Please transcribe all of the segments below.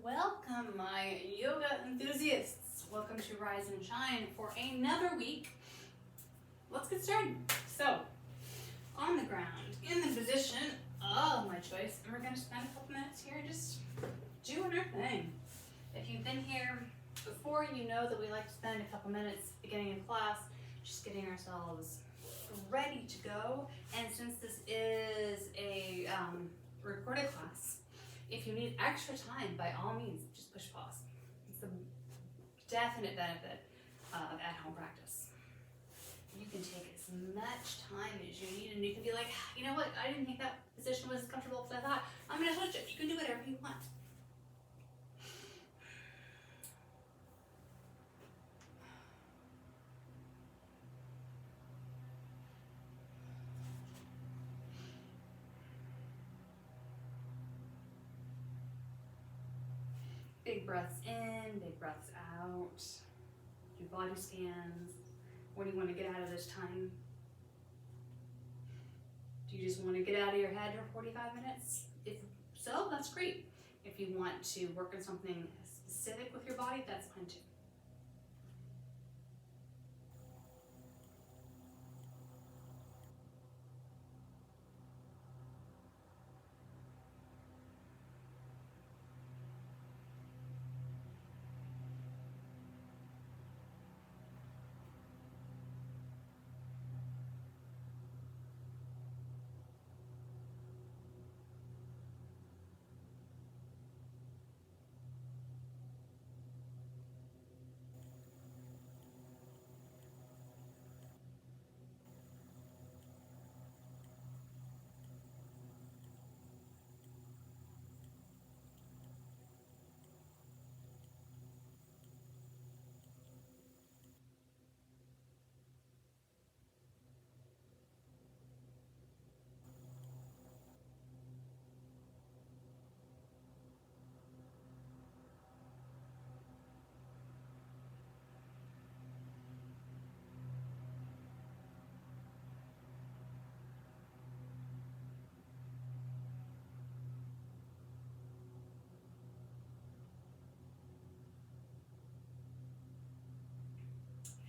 Welcome, my yoga enthusiasts. Welcome to Rise and Shine for another week. Let's get started. So, on the ground, in the position of my choice, and we're going to spend a couple minutes here just doing our thing. If you've been here before, you know that we like to spend a couple minutes beginning of class just getting ourselves ready to go. And since this is a recorded class, if you need extra time, by all means, just push pause. It's a definite benefit of at-home practice. You can take as much time as you need, and you can be like, you know what, I didn't think that position was as comfortable as I thought. I'm gonna switch it. You can do whatever you want. Big breaths in, big breaths out. Do body scans. What do you want to get out of this time? Do you just want to get out of your head for 45 minutes? If so, that's great. If you want to work on something specific with your body, that's fine too.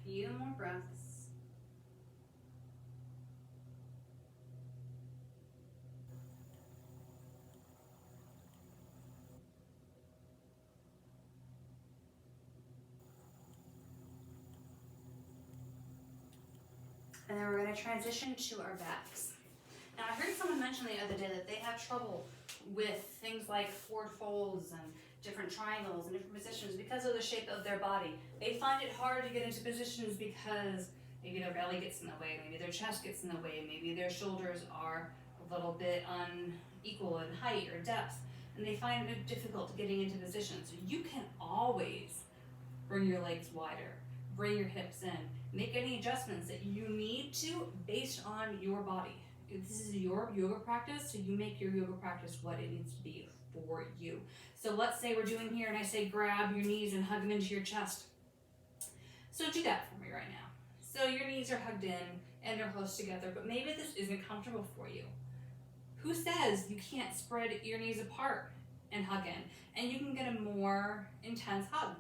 Few more breaths. And then we're going to transition to our backs. Now, I heard someone mention the other day that they have trouble with things like forward folds and different triangles and different positions because of the shape of their body. They find it hard to get into positions because maybe their belly gets in the way, maybe their chest gets in the way, maybe their shoulders are a little bit unequal in height or depth, and they find it difficult getting into positions. So you can always bring your legs wider, bring your hips in, make any adjustments that you need to based on your body. This is your yoga practice, so you make your yoga practice what it needs to be for you. So let's say we're doing here and I say grab your knees and hug them into your chest. So do that for me right now. So your knees are hugged in and they're close together, but maybe this isn't comfortable for you. Who says you can't spread your knees apart and hug in, and you can get a more intense hug?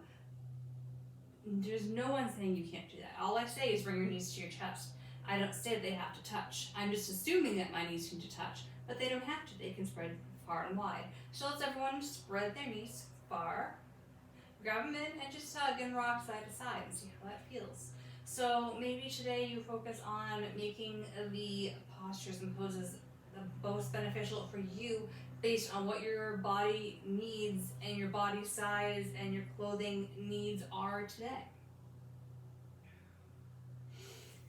There's no one saying you can't do that. All I say is bring your knees to your chest. I don't say they have to touch. I'm just assuming that my knees need to touch, but they don't have to. They can spread far and wide. So let's everyone spread their knees far, grab them in, and just hug and rock side to side and see how that feels. So maybe today you focus on making the postures and poses the most beneficial for you based on what your body needs and your body size and your clothing needs are today.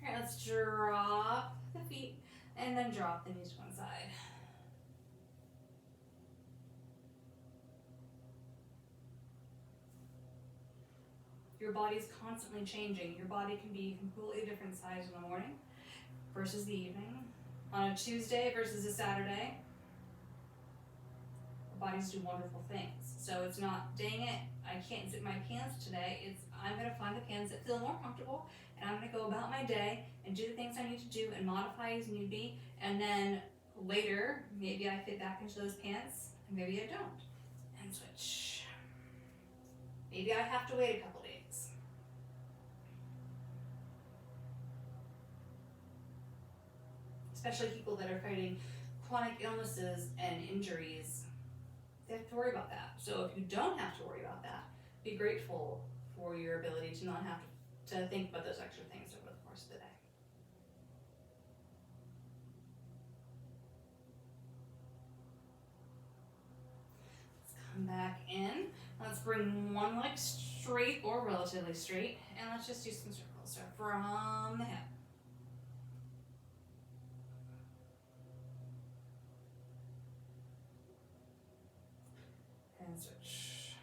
All right, let's drop the feet and then drop the knees to one side. Your body's constantly changing. Your body can be completely different size in the morning versus the evening, on a Tuesday versus a Saturday. Our bodies do wonderful things. So it's not, dang it, I can't zip my pants today. It's, I'm gonna find the pants that feel more comfortable, and I'm gonna go about my day and do the things I need to do and modify as need be, and then later, maybe I fit back into those pants, and maybe I don't, and switch. Maybe I have to wait a couple days. Especially people that are fighting chronic illnesses and injuries, they have to worry about that. So if you don't have to worry about that, be grateful for your ability to not have to think about those extra things over the course of the day. Let's come back in. Let's bring one leg straight or relatively straight, and let's just do some circles. So from the hip. And switch.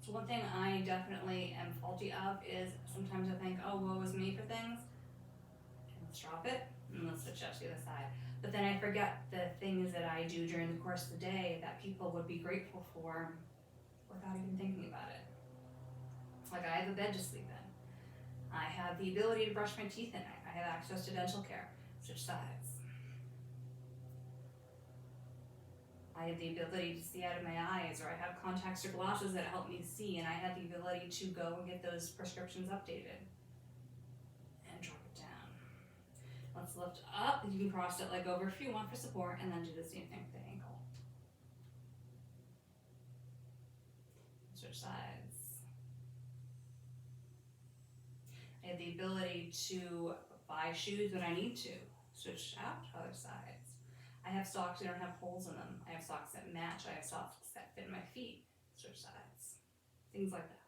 So one thing I definitely am faulty of is sometimes I think, oh, woe is me for things. And let's drop it, and let's switch out to the other side. But then I forget the things that I do during the course of the day that people would be grateful for without even thinking about it. Like I have a bed to sleep in. I have the ability to brush my teeth at night. I have access to dental care. Switch sides. I have the ability to see out of my eyes, or I have contacts or glasses that help me see, and I have the ability to go and get those prescriptions updated. And drop it down. Let's lift up. You can cross that leg over if you want for support, and then do the same thing with the ankle. Switch sides. I have the ability to buy shoes when I need to. Switch out to other sides. I have socks that don't have holes in them. I have socks that match. I have socks that fit my feet. Switch sides. Things like that.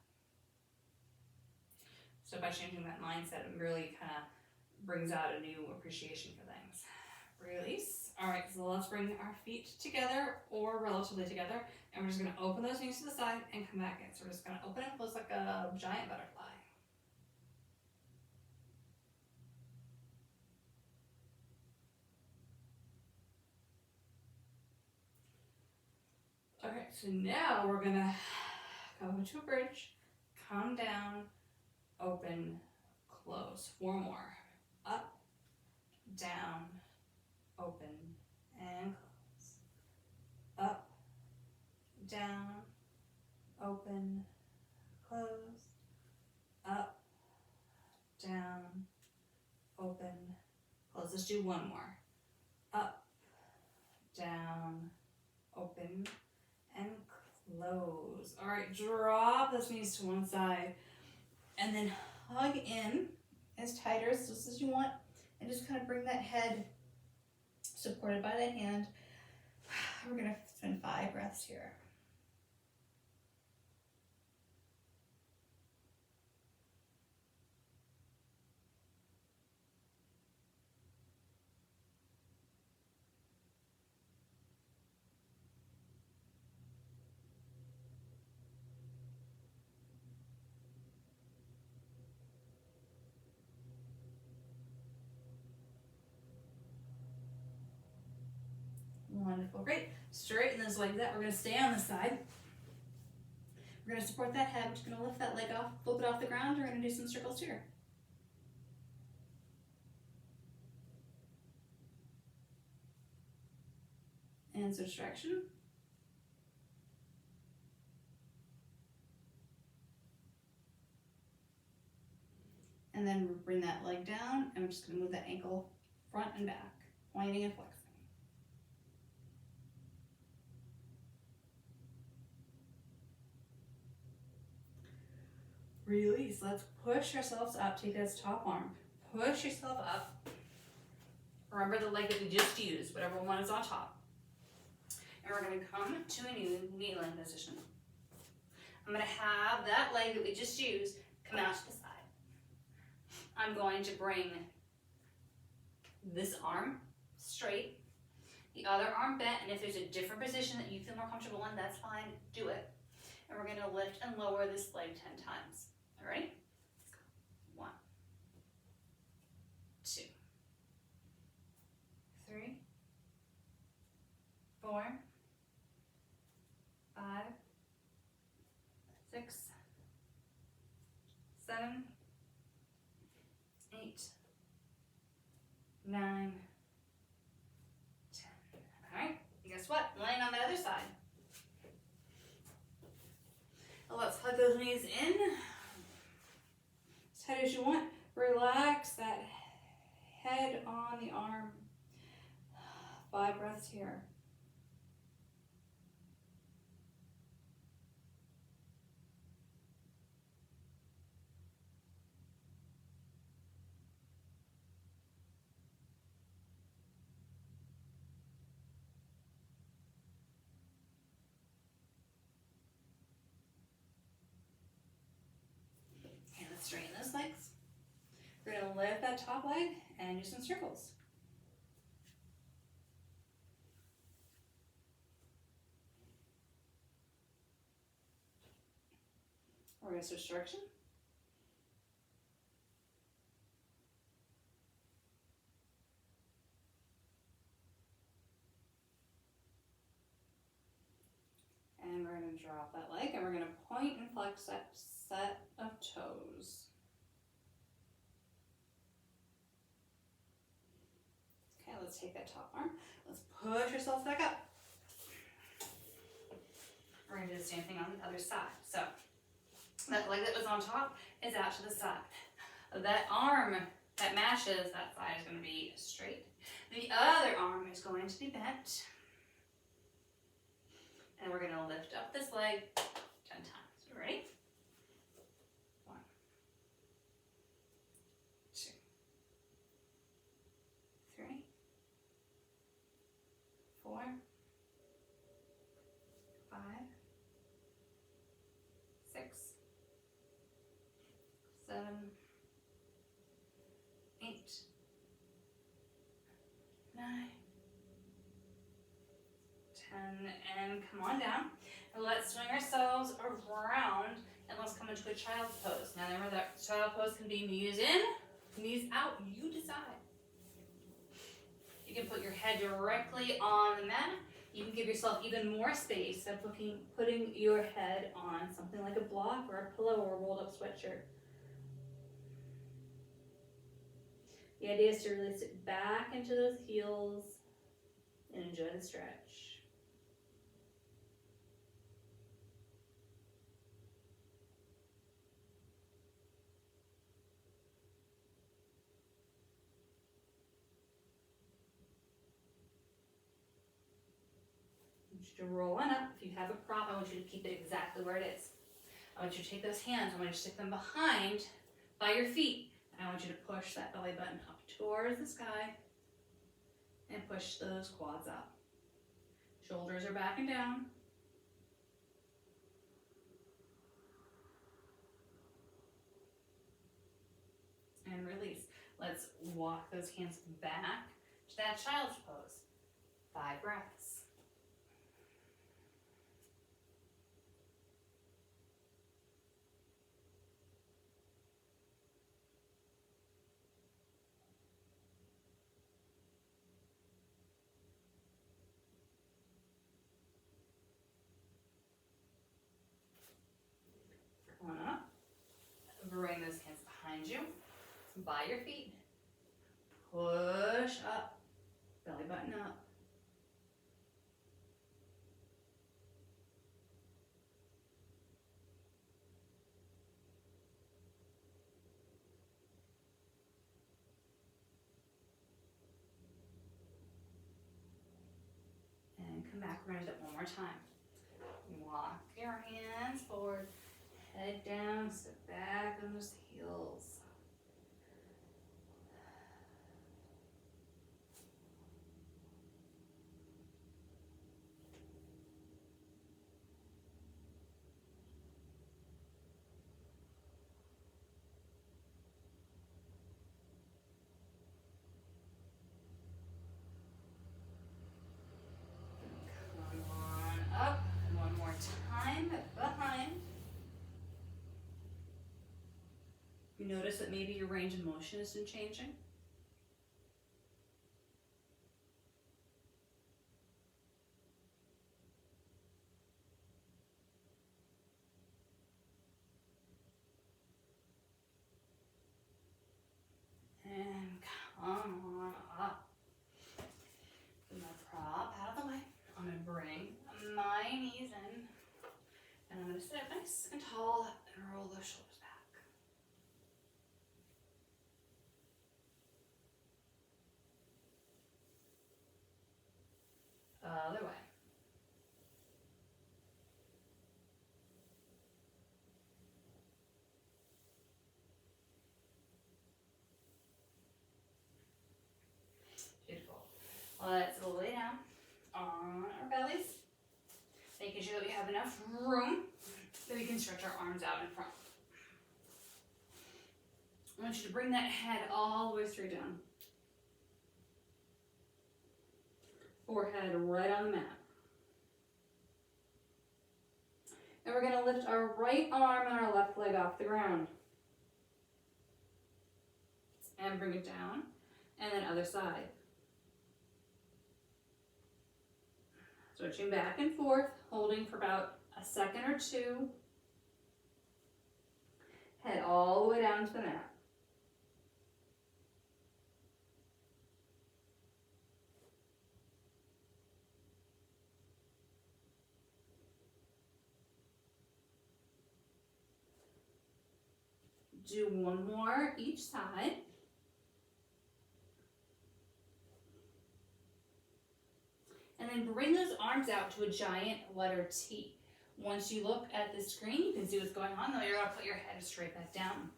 So by changing that mindset, it really kind of brings out a new appreciation for things. Release. All right, so let's bring our feet together or relatively together, and we're just going to open those knees to the side and come back in. So we're just going to open and close like a giant butterfly. All right, so now we're going to go into a bridge, come down, open, close. 4 more. Up, down, open, and close. Up, down, open, close. Up, down, open, close. Let's do 1 more. Up, down, open, and close. All right, drop those knees to one side, and then hug in as tight or as loose as you want, and just kind of bring that head supported by that hand. We're gonna spend 5 breaths here. Wonderful, great. Straighten those legs out. We're going to stay on the side. We're going to support that head. We're just going to lift that leg off, flip it off the ground. We're going to do some circles here. And switch direction. And then we'll bring that leg down, and we're just going to move that ankle front and back, pointing and flexing. Release. Let's push ourselves up. Take this top arm. Push yourself up. Remember the leg that we just used, whatever one is on top. And we're going to come to a new kneeling position. I'm going to have that leg that we just used come out to the side. I'm going to bring this arm straight, the other arm bent, and if there's a different position that you feel more comfortable in, that's fine, do it. And we're going to lift and lower this leg 10 times. All right? 1, 2, 3, 4, 5, 6, 7, 8, 9, 10. All right, and guess what? on the arm. 5 breaths here. Okay, let's straighten those legs. We're gonna lift that top leg and do some circles. We're gonna switch direction. And we're gonna drop that leg and we're gonna point and flex that set of toes. Okay, let's take that top arm. Let's push yourself back up. We're gonna do the same thing on the other side. So that leg that was on top is out to the side. That arm that matches that side is gonna be straight. The other arm is going to be bent. And we're gonna lift up this leg 10 times. Ready? 1, 2, 3, 4, 5, 6, 7, 8, 9, 10, and come on down. And let's swing ourselves around and let's come into a child's pose. Now remember that child pose can be knees in, knees out, you decide. You can put your head directly on the mat. You can give yourself even more space by putting your head on something like a block or a pillow or a rolled up sweatshirt. The idea is to really sit back into those heels and enjoy the stretch. I want you to roll on up. If you have a prop, I want you to keep it exactly where it is. I want you to take those hands, I want you to stick them behind by your feet. And I want you to push that belly button up towards the sky and push those quads up. Shoulders are back and down. And release. Let's walk those hands back to that child's pose. 5 breaths. One up. Bring those hands behind you, by your feet. Push up, belly button up. And come back, we're gonna do it one more time. Walk your hands forward, head down, sit back on those heels. You notice that maybe your range of motion isn't changing. And come on up. Put my prop out of the way. I'm going to bring my knees in. And I'm going to sit up nice and tall and roll those shoulders. Other way. Beautiful. Let's lay down on our bellies, making sure that we have enough room that we can stretch our arms out in front. I want you to bring that head all the way straight down. Forehead right on the mat. And we're going to lift our right arm and our left leg off the ground. And bring it down. And then other side. Switching back and forth, holding for about a second or two. Head all the way down to the mat. Do one more each side. And then bring those arms out to a giant letter T. Once you look at the screen, you can see what's going on, though you're going to put your head straight back down.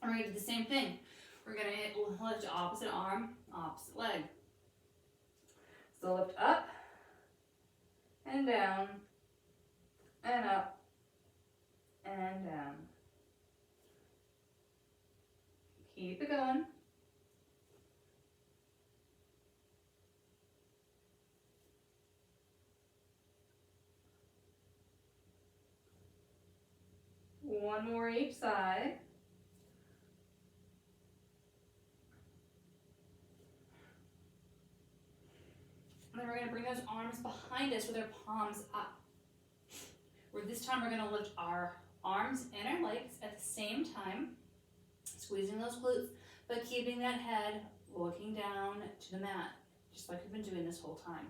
And we're going to do the same thing. We're going to lift opposite arm, opposite leg. So lift up and down and up and down. Keep it going. One more each side. And then we're going to bring those arms behind us with our palms up. This time we're going to lift our arms and our legs at the same time, squeezing those glutes, but keeping that head looking down to the mat, just like we've been doing this whole time.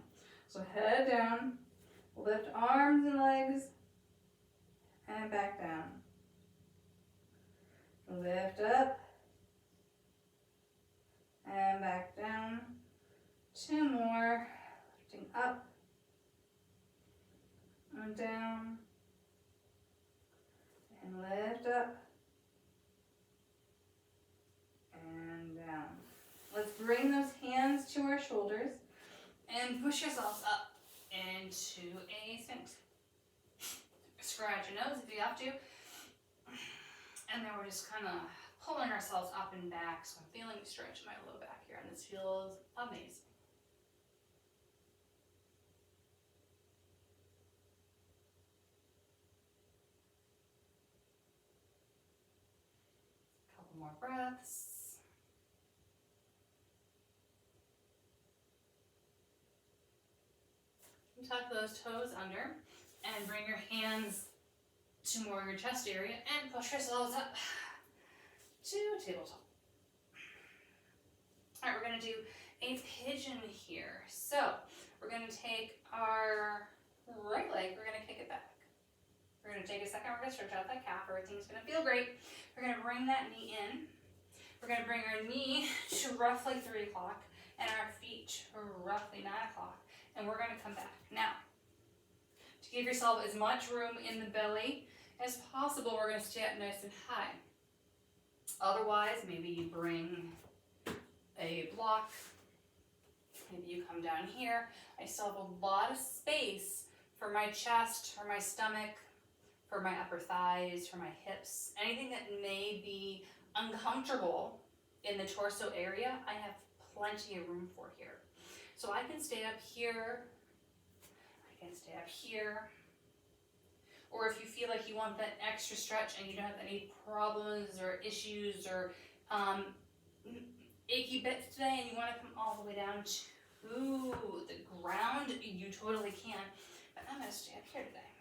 So head down, lift arms and legs, and back down. Lift up, and back down. Two more, lifting up, and down, and lift up, and down. Let's bring those hands to our shoulders and push yourselves up into a sphinx. Scratch your nose if you have to. And then we're just kind of pulling ourselves up and back. So I'm feeling the stretch in my low back here, and this feels amazing. Couple more breaths. Tuck those toes under and bring your hands to more your chest area and push yourselves up to tabletop. All right, we're going to do a pigeon here. So we're going to take our right leg, we're going to kick it back. We're going to take a second, we're going to stretch out that calf, everything's going to feel great. We're going to bring that knee in. We're going to bring our knee to roughly 3 o'clock and our feet to roughly 9 o'clock. And we're going to come back. Now, to give yourself as much room in the belly as possible, we're going to stay up nice and high. Otherwise, maybe you bring a block. Maybe you come down here. I still have a lot of space for my chest, for my stomach, for my upper thighs, for my hips. Anything that may be uncomfortable in the torso area, I have plenty of room for here. So I can stay up here, I can stay up here, or if you feel like you want that extra stretch and you don't have any problems or issues or achy bits today and you want to come all the way down to the ground, you totally can, but I'm going to stay up here today.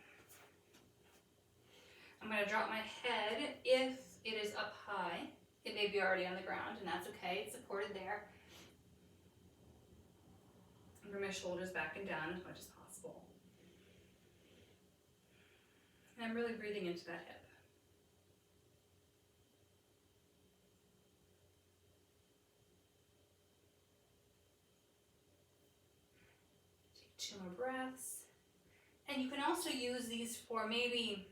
I'm going to drop my head if it is up high. It may be already on the ground, and that's okay, it's supported there. Bring my shoulders back and down as much as possible. And I'm really breathing into that hip. 2 more breaths. And you can also use these for maybe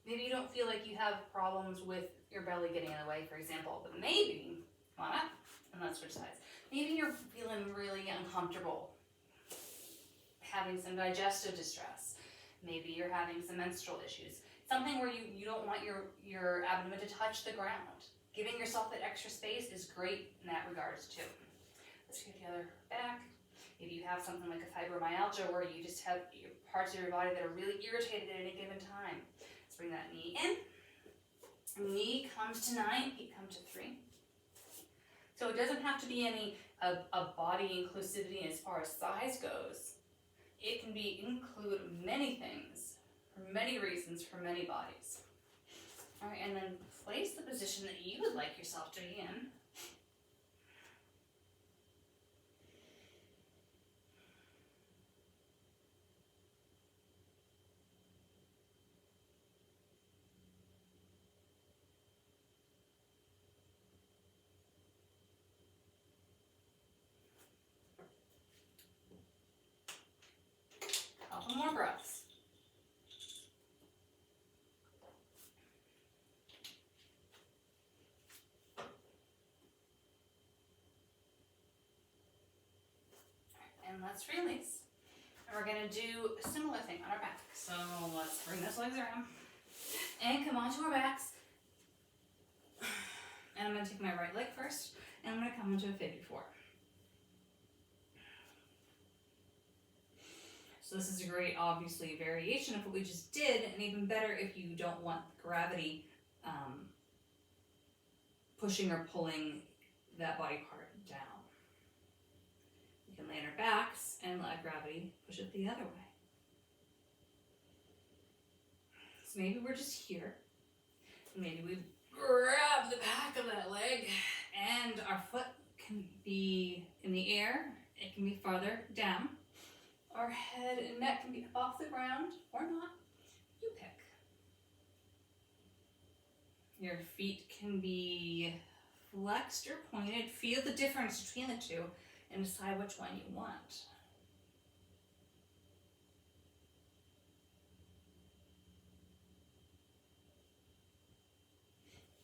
you don't feel like you have problems with your belly getting in the way, for example, but maybe, come on up, and let's switch sides. Maybe you're feeling really uncomfortable, having some digestive distress. Maybe you're having some menstrual issues. Something where you don't want your abdomen to touch the ground. Giving yourself that extra space is great in that regards too. Let's get the other back. Maybe you have something like a fibromyalgia where you just have parts of your body that are really irritated at any given time. Let's bring that knee in. Knee comes to 9, feet come to 3. So it doesn't have to be any a body inclusivity as far as size goes. It can include many things, for many reasons, for many bodies. All right, and then place the position that you would like yourself to be in. Couple more breaths. And let's release. And we're gonna do a similar thing on our back. So let's bring those legs around and come onto our backs. And I'm gonna take my right leg first, and I'm gonna come into a figure 4. So this is a great, obviously, variation of what we just did, and even better if you don't want gravity pushing or pulling that body part down. We can lay on our backs and let gravity push it the other way. So maybe we're just here. Maybe we grab the back of that leg, and our foot can be in the air. It can be farther down. Our head and neck can be off the ground or not. You pick. Your feet can be flexed or pointed. Feel the difference between the two and decide which one you want.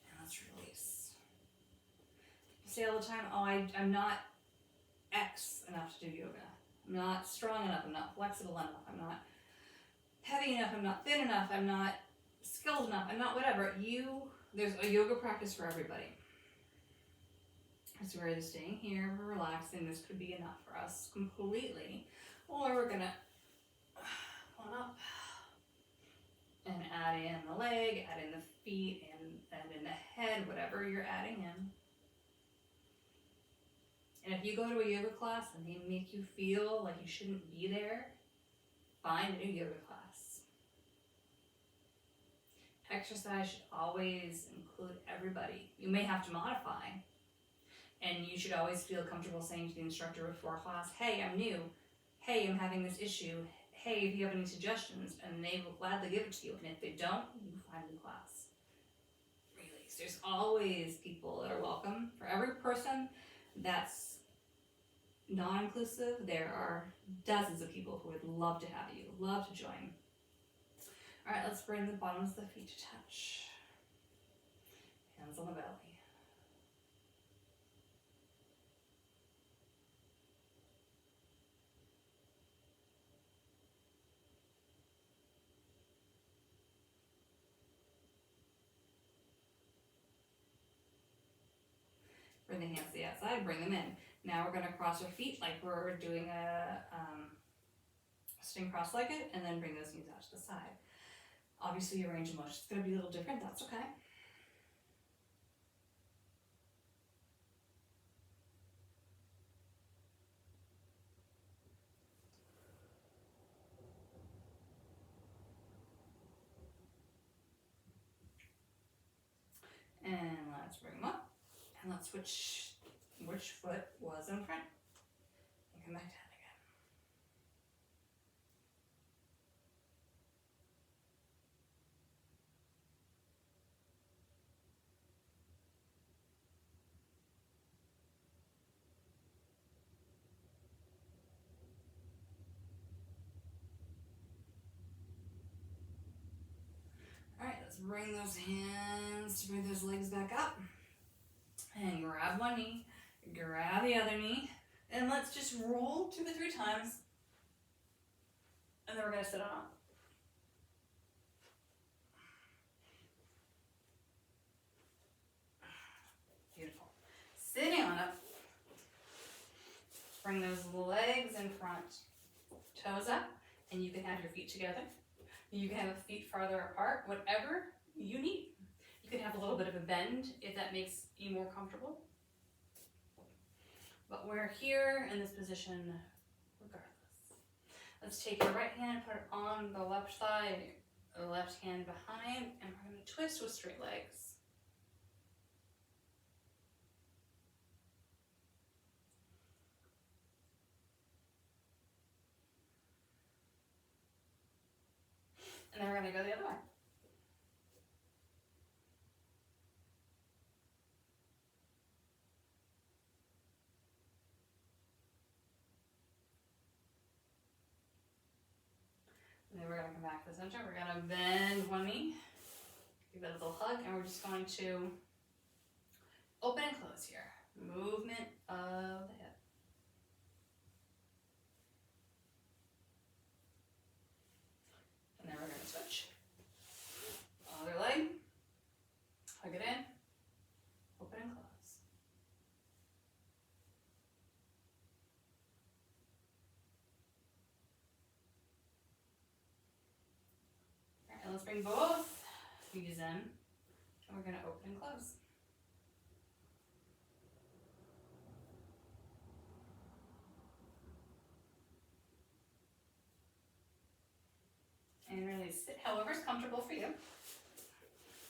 And let's release. People say all the time, oh, I'm not X enough to do yoga. I'm not strong enough, I'm not flexible enough, I'm not heavy enough, I'm not thin enough, I'm not skilled enough, I'm not whatever. There's a yoga practice for everybody. So we're just staying here, we're relaxing. This could be enough for us completely. Or we're gonna come up and add in the leg, add in the feet, and in the head, whatever you're adding in. And if you go to a yoga class and they make you feel like you shouldn't be there, find a new yoga class. Exercise should always include everybody. You may have to modify, and you should always feel comfortable saying to the instructor before class, hey, I'm new. Hey, I'm having this issue. Hey, if you have any suggestions, and they will gladly give it to you. And if they don't, you find a new class. Release. There's always people that are welcome. For every person that's non-inclusive, there are dozens of people who would love to have you, love to join. All right, let's bring the bottoms of the feet to touch. Hands on the belly. Bring the hands to the outside, bring them in. Now we're gonna cross our feet like we're doing a sitting cross-legged, and then bring those knees out to the side. Obviously your range of motion is gonna be a little different, that's okay. And let's bring them up, and let's switch which foot was in front, and come back down again. bring those hands, bring those legs back up. And grab one knee, grab the other knee, and let's just roll 2 to 3 times. And then we're gonna sit on up. Beautiful. Sitting on up. Bring those legs in front, toes up, and you can have your feet together. You can have feet farther apart, whatever you need. You can have a little bit of a bend if that makes you more comfortable. But we're here in this position regardless. Let's take your right hand, put it on the left side, the left hand behind, and we're going to twist with straight legs. And then we're going to go the other way. And then we're going to come back to the center. We're going to bend one knee, give it a little hug, and we're just going to open and close here. Movement of the hip. And then we're going to switch. Other leg. Hug it in. Open and close. All right, and let's bring both knees in. And we're going to open and close. And really sit however's comfortable for you.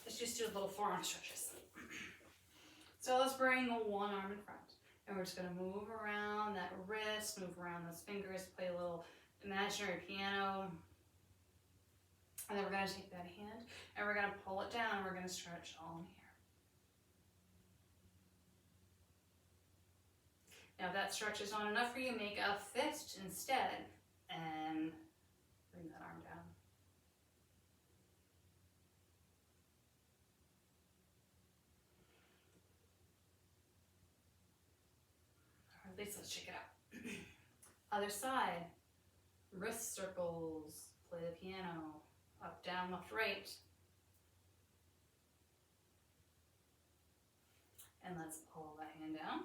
Let's just do little forearm stretches. So let's bring one arm in front. And we're just going to move around that wrist, move around those fingers, play a little imaginary piano. And then we're going to take that hand and we're going to pull it down and we're going to stretch all in here. Now if that stretch is not enough for you, make a fist instead and bring that arm down. Or at least let's check it out. Other side, wrist circles, play the piano, up, down, left, right. And let's pull that hand down.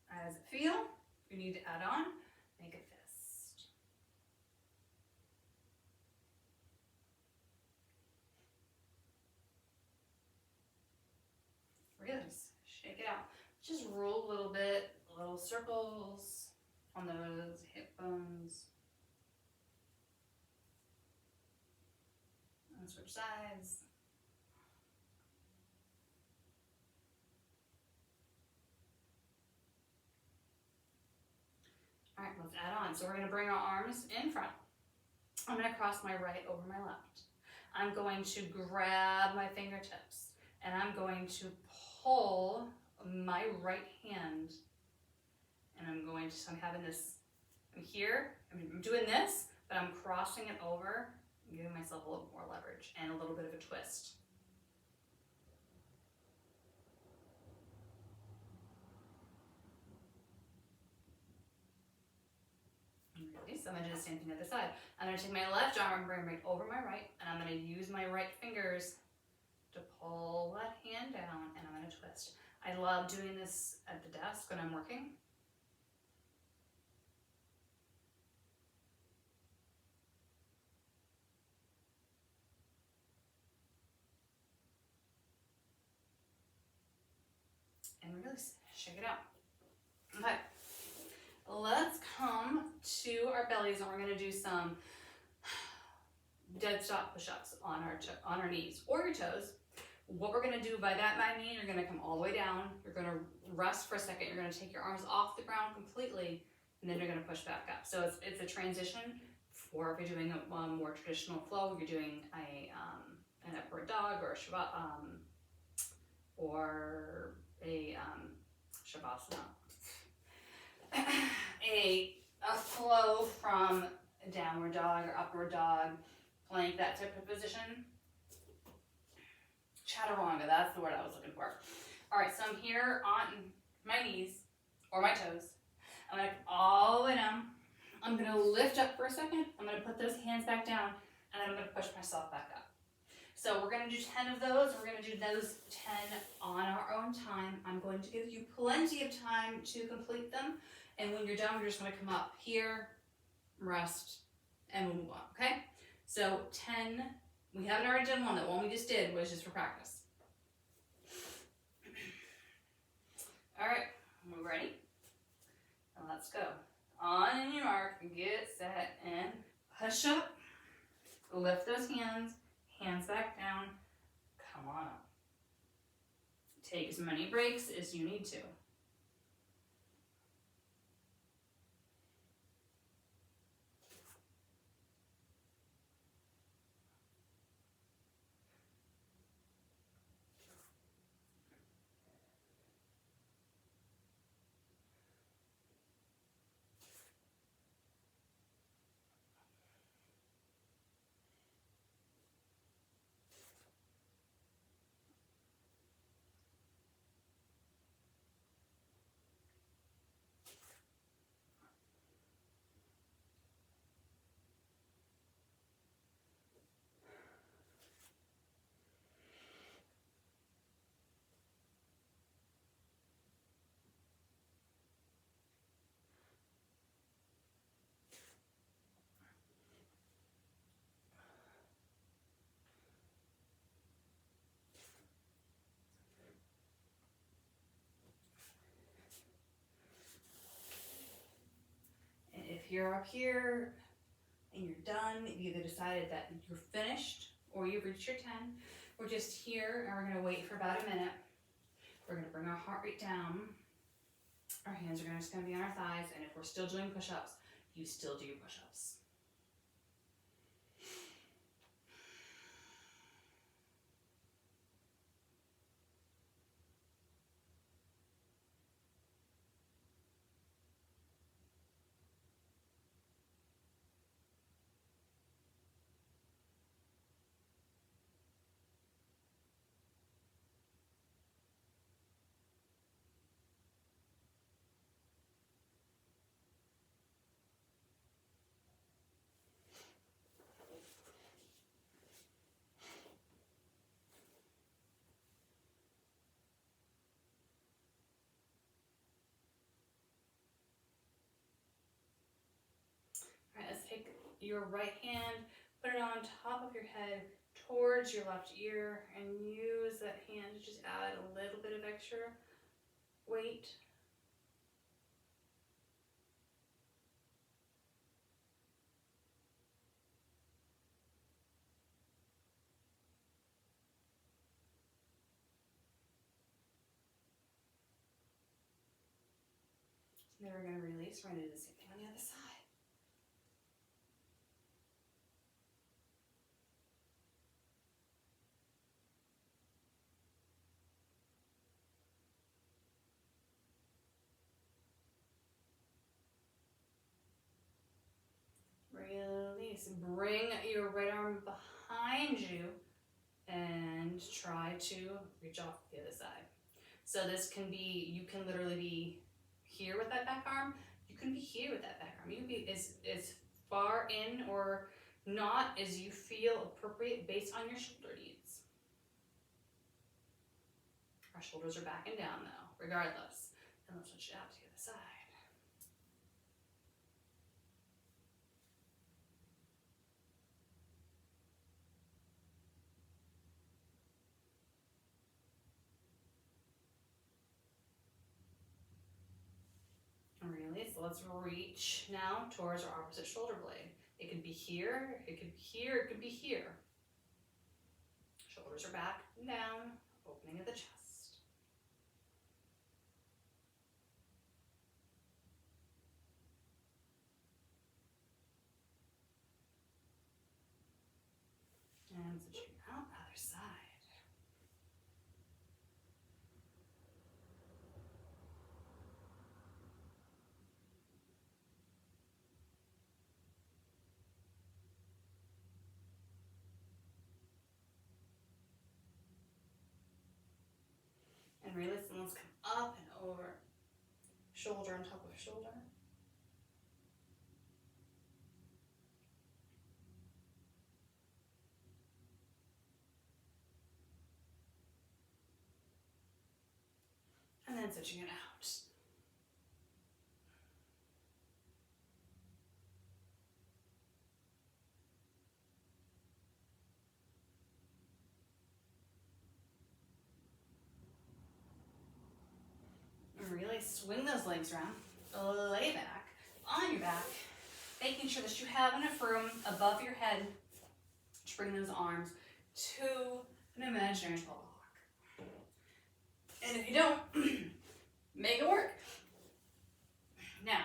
How does it feel? If you need to add on, make a fist. Really, just shake it out. Just roll a little bit, little circles on those hip bones. And switch sides. All right, let's add on. So we're going to bring our arms in front. I'm going to cross my right over my left. I'm going to grab my fingertips and I'm going to pull my right hand. And I'm going to, so I'm having this, I'm here, I'm doing this, but I'm crossing it over, giving myself a little more leverage and a little bit of a twist. So I'm going to do the same thing at the side. I'm going to take my left arm and bring it right over my right, and I'm going to use my right fingers to pull that hand down, and I'm going to twist. I love doing this at the desk when I'm working. And really shake it out. Okay. Let's come to our bellies and we're going to do some dead stop push-ups on our knees or your toes. What we're going to do by that might mean you're going to come all the way down. You're going to rest for a second. You're going to take your arms off the ground completely and then you're going to push back up. So it's a transition for if you're doing a more traditional flow, you're doing an upward dog or a shavasana. A flow from a downward dog or upward dog, plank, that type of position. Chaturanga, that's the word I was looking for. All right, so I'm here on my knees or my toes. I'm gonna come all the way down. I'm gonna lift up for a second. I'm gonna put those hands back down, and then I'm gonna push myself back up. So we're gonna do 10 of those. We're gonna do those 10 on our own time. I'm going to give you plenty of time to complete them. And when you're done, we're just gonna come up here, rest, and we'll move on, okay? So 10, we haven't already done one. That one we just did was just for practice. All right, we're ready? And let's go. On your mark, get set, and push up. Lift those hands back down. Come on up. Take as many breaks as you need to. If you're up here and you're done, you either decided that you're finished or you've reached your 10, we're just here and we're gonna wait for about a minute. We're gonna bring our heart rate down. Our hands are just gonna be on our thighs, and if we're still doing push-ups, you still do your push-ups. All right, let's take your right hand, put it on top of your head towards your left ear, and use that hand to just add a little bit of extra weight. Then we're going to release. We're going to do the same thing on the other side. Release. Bring your right arm behind you and try to reach off the other side. So this can be, you can literally be here with that back arm. You can be here with that back arm. You can be as far in or not as you feel appropriate based on your shoulder needs. Our shoulders are back and down though, regardless. And let's switch it out to the other side. Release. Let's reach now towards our opposite shoulder blade. It could be here, it could be here, it could be here. Shoulders are back and down, opening of the chest. And switching out, other side. shoulder on top of shoulder. And then switching it out. Really swing those legs around. Lay back on your back, making sure that you have enough room above your head to bring those arms to an imaginary 12 o'clock. And if you don't, make it work. Now,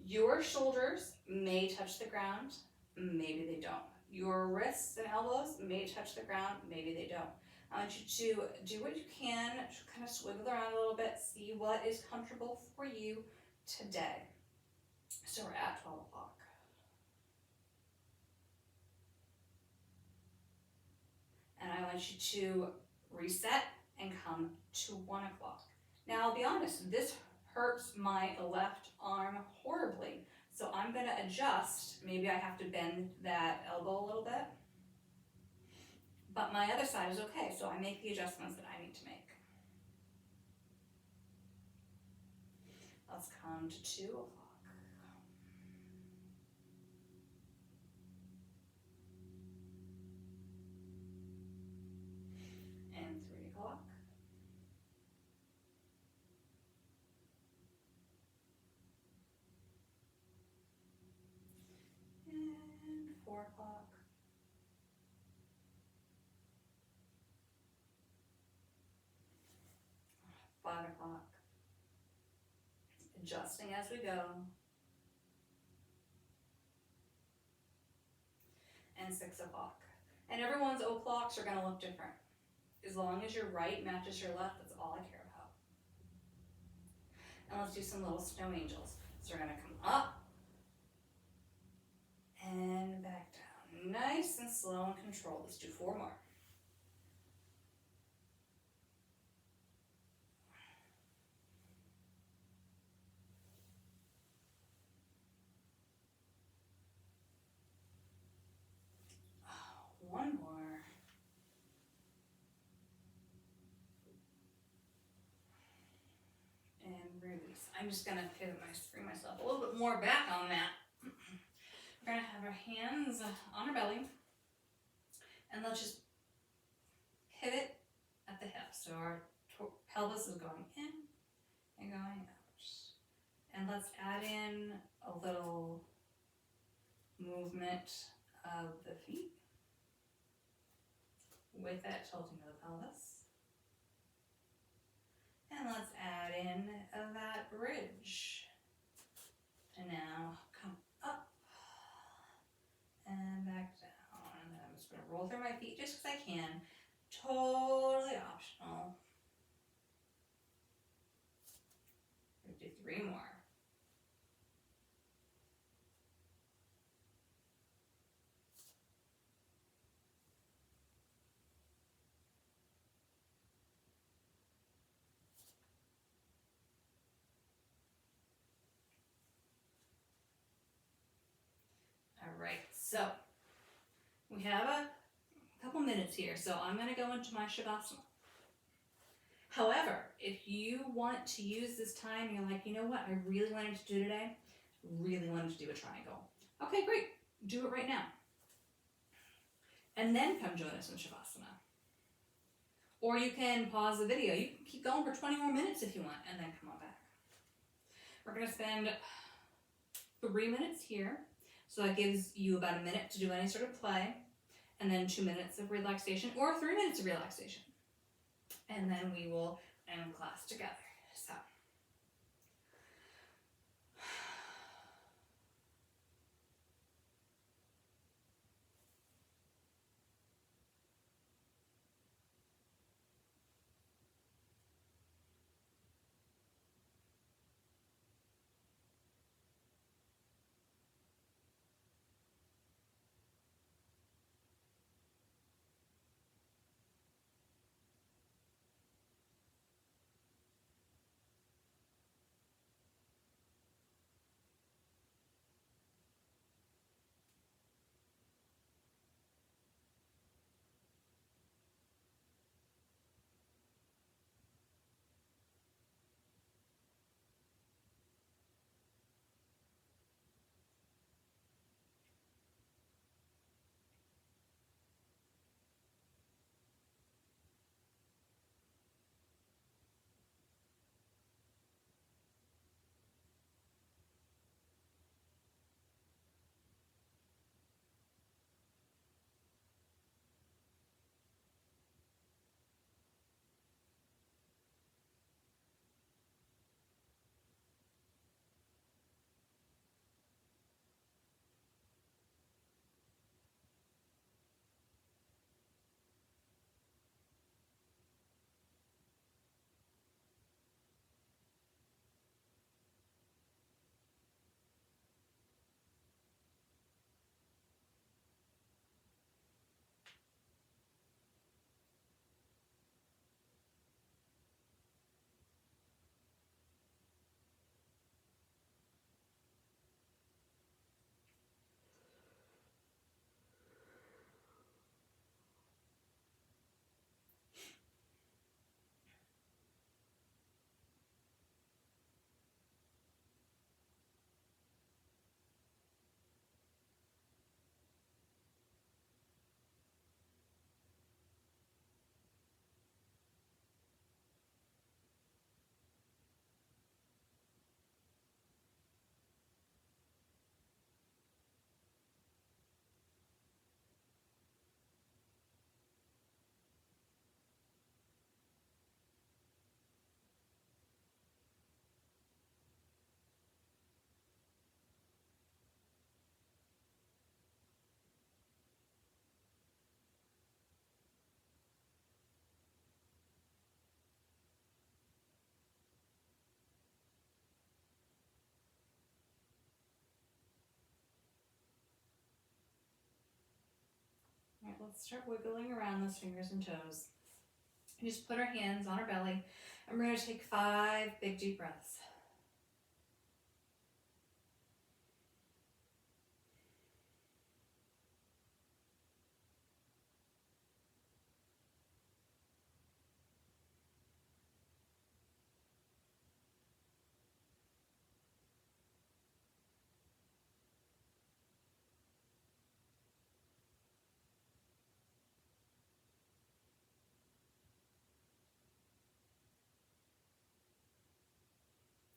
your shoulders may touch the ground, maybe they don't. Your wrists and elbows may touch the ground, maybe they don't. I want you to do what you can, kind of swiggle around a little bit, see what is comfortable for you today. So we're at 12 o'clock. And I want you to reset and come to 1 o'clock. Now I'll be honest, this hurts my left arm horribly. So I'm gonna adjust, maybe I have to bend that elbow a little bit. But my other side is okay, so I make the adjustments that I need to make. Let's come to 2 o'clock. And 3 o'clock. And 4 o'clock. 5 o'clock. Adjusting as we go. And 6 o'clock. And everyone's o'clocks are going to look different. As long as your right matches your left, that's all I care about. And let's do some little snow angels. So we're going to come up and back down. Nice and slow and controlled. Let's do 4 more. One more. And release. I'm just gonna bring myself a little bit more back on that. We're gonna have our hands on our belly. And let's just pivot at the hip. So our pelvis is going in and going out. And let's add in a little movement of the feet. With that tilting of the pelvis. And let's add in that bridge. And now come up and back down. And then I'm just going to roll through my feet just because I can. Totally optional. We'll do 3 more. Alright, so we have a couple minutes here, so I'm going to go into my Shavasana. However, if you want to use this time, you're like, you know what, I really wanted to do today, really wanted to do a triangle. Okay, great, do it right now. And then come join us in Shavasana. Or you can pause the video. You can keep going for 20 more minutes if you want, and then come on back. We're going to spend 3 minutes here. So that gives you about a minute to do any sort of play, and then 2 minutes of relaxation, or 3 minutes of relaxation. And then we will end class together. So. let's start wiggling around those fingers and toes. And just put our hands on our belly, and we're going to take 5 big deep breaths.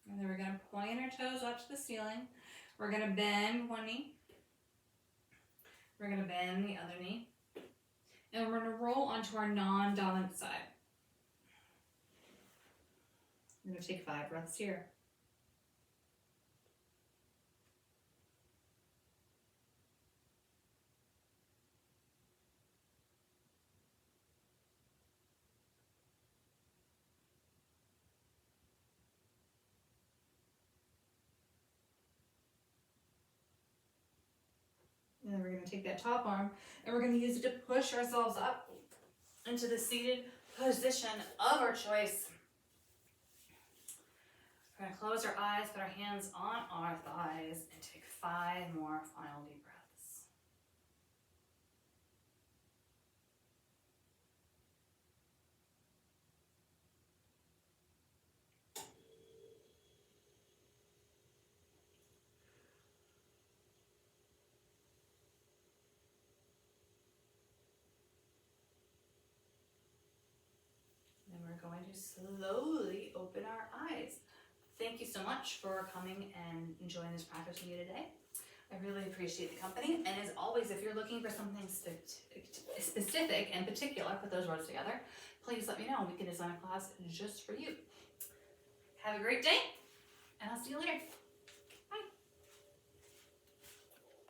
And then we're going to point our toes up to the ceiling. We're going to bend one knee. We're going to bend the other knee. And we're going to roll onto our non-dominant side. We're going to take 5 breaths here. And then we're going to take that top arm and we're going to use it to push ourselves up into the seated position of our choice. We're going to close our eyes, put our hands on our thighs, and take 5 more final deep breaths. Then we're going to slowly open our eyes. Thank you so much for coming and enjoying this practice with me today. I really appreciate the company. And as always, if you're looking for something specific and particular, put those words together, please let me know. We can design a class just for you. Have a great day, and I'll see you later.